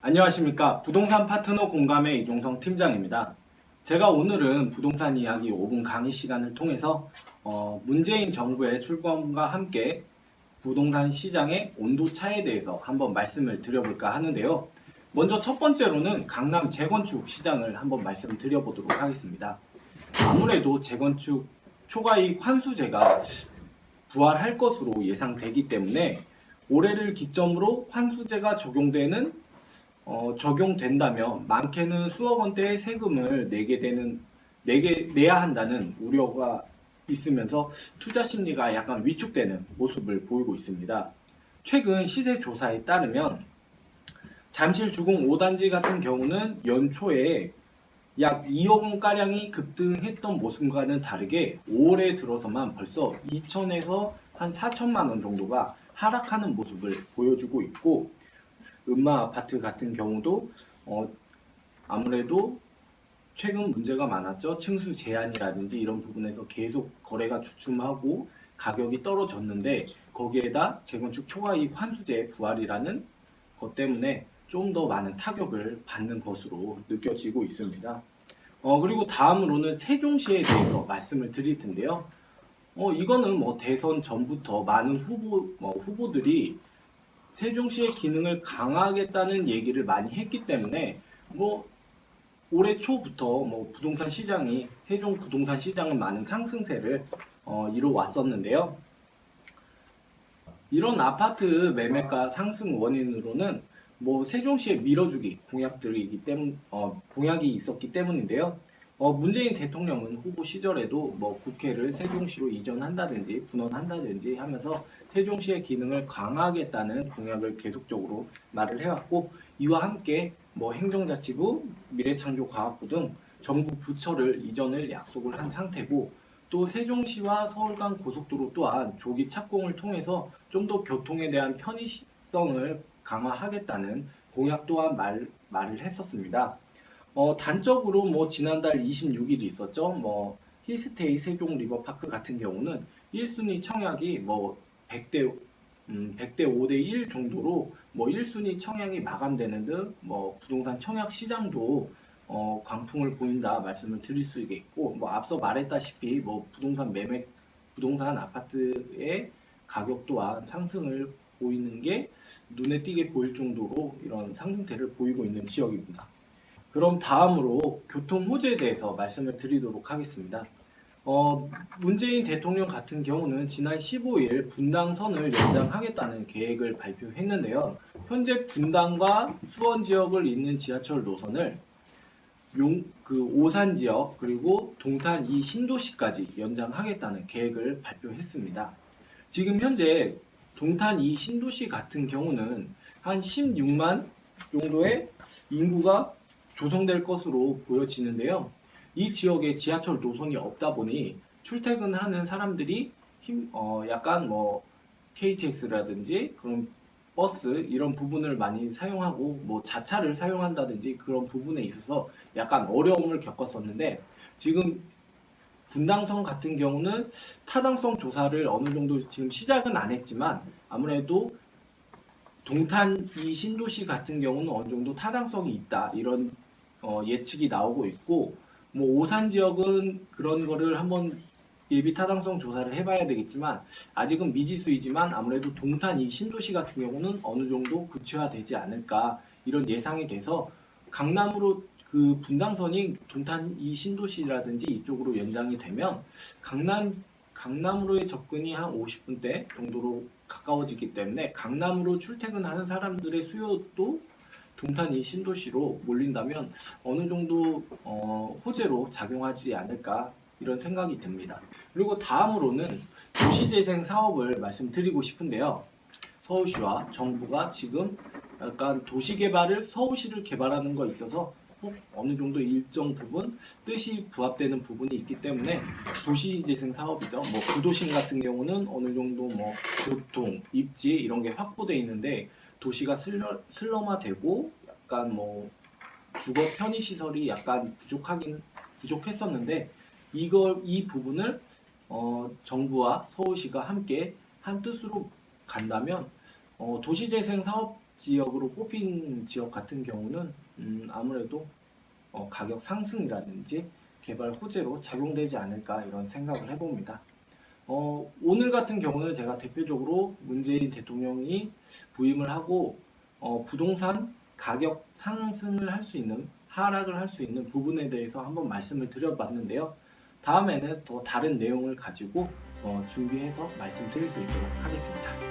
안녕하십니까. 부동산 파트너 공감의 이종성 팀장입니다. 제가 오늘은 부동산 이야기 5분 강의 시간을 통해서 문재인 정부의 출범과 함께 부동산 시장의 온도 차에 대해서 한번 말씀을 드려볼까 하는데요. 먼저 첫 번째로는 강남 재건축 시장을 한번 말씀드려보도록 하겠습니다. 아무래도 재건축 초과이익 환수제가 부활할 것으로 예상되기 때문에 올해를 기점으로 환수제가 적용된다면 많게는 수억 원대의 세금을 내야 한다는 우려가 있으면서 투자 심리가 약간 위축되는 모습을 보이고 있습니다. 최근 시세 조사에 따르면 잠실 주공 5단지 같은 경우는 연초에 약 2억 원가량이 급등했던 모습과는 다르게 5월에 들어서만 벌써 2천에서 한 4천만 원 정도가 하락하는 모습을 보여주고 있고, 음마 아파트 같은 경우도 아무래도 최근 문제가 많았죠. 층수 제한이라든지 이런 부분에서 계속 거래가 주춤하고 가격이 떨어졌는데, 거기에다 재건축 초과이익 환수제 부활이라는 것 때문에 좀 더 많은 타격을 받는 것으로 느껴지고 있습니다. 그리고 다음으로는 세종시에 대해서 말씀을 드릴 텐데요. 이거는 대선 전부터 많은 후보들이 세종시의 기능을 강화하겠다는 얘기를 많이 했기 때문에 올해 초부터 부동산 시장이 세종 부동산 시장은 많은 상승세를 이뤄왔었는데요. 이런 아파트 매매가 상승 원인으로는 세종시의 밀어주기 공약이 있었기 때문인데요. 문재인 대통령은 후보 시절에도 국회를 세종시로 이전한다든지 분원한다든지 하면서 세종시의 기능을 강화하겠다는 공약을 계속적으로 말을 해왔고, 이와 함께 행정자치부, 미래창조과학부 등 정부 부처를 이전을 약속을 한 상태고, 또 세종시와 서울 간 고속도로 또한 조기 착공을 통해서 좀 더 교통에 대한 편의성을 강화하겠다는 공약 또한 말을 했었습니다. 단적으로 지난달 26일이 있었죠. 힐스테이 세종 리버파크 같은 경우는 1순위 청약이 100대 5대 1 정도로 1순위 청약이 마감되는 등 부동산 청약 시장도 광풍을 보인다 말씀을 드릴 수 있겠고, 앞서 말했다시피 부동산 아파트의 가격 또한 상승을 보이는 게 눈에 띄게 보일 정도로 이런 상승세를 보이고 있는 지역입니다. 그럼 다음으로 교통 호재에 대해서 말씀을 드리도록 하겠습니다. 문재인 대통령 같은 경우는 지난 15일 분당선을 연장하겠다는 계획을 발표했는데요. 현재 분당과 수원 지역을 잇는 지하철 노선을 오산 지역 그리고 동탄 이 신도시까지 연장하겠다는 계획을 발표했습니다. 지금 현재 동탄 이 신도시 같은 경우는 한 16만 정도의 인구가 조성될 것으로 보여지는데요. 이 지역에 지하철 노선이 없다 보니 출퇴근하는 사람들이 약간 KTX라든지 그런 버스 이런 부분을 많이 사용하고 자차를 사용한다든지 그런 부분에 있어서 약간 어려움을 겪었었는데, 지금 분당선 같은 경우는 타당성 조사를 어느 정도 지금 시작은 안 했지만 아무래도 동탄 이 신도시 같은 경우는 어느 정도 타당성이 있다 이런 예측이 나오고 있고, 오산 지역은 그런 거를 한번 예비 타당성 조사를 해봐야 되겠지만 아직은 미지수이지만 아무래도 동탄 이 신도시 같은 경우는 어느 정도 구체화되지 않을까 이런 예상이 돼서 강남으로 분당선이 동탄 이 신도시라든지 이쪽으로 연장이 되면 강남으로의 접근이 한 50분대 정도로 가까워지기 때문에 강남으로 출퇴근하는 사람들의 수요도 동탄 이 신도시로 몰린다면 어느 정도 호재로 작용하지 않을까 이런 생각이 듭니다. 그리고 다음으로는 도시재생 사업을 말씀드리고 싶은데요. 서울시와 정부가 지금 약간 도시개발을 서울시를 개발하는 거에 있어서 어느 정도 일정 부분 뜻이 부합되는 부분이 있기 때문에 도시재생 사업이죠. 구도심 같은 경우는 어느 정도 교통, 입지 이런 게 확보되어 있는데 도시가 슬럼화되고 약간 주거 편의 시설이 약간 부족했었는데 이 부분을 정부와 서울시가 함께 한 뜻으로 간다면 도시재생 사업 지역으로 뽑힌 지역 같은 경우는 아무래도 가격 상승이라든지 개발 호재로 작용되지 않을까 이런 생각을 해봅니다. 오늘 같은 경우는 제가 대표적으로 문재인 대통령이 부임을 하고 부동산 가격 상승을 할 수 있는 하락을 할 수 있는 부분에 대해서 한번 말씀을 드려봤는데요. 다음에는 더 다른 내용을 가지고 준비해서 말씀드릴 수 있도록 하겠습니다.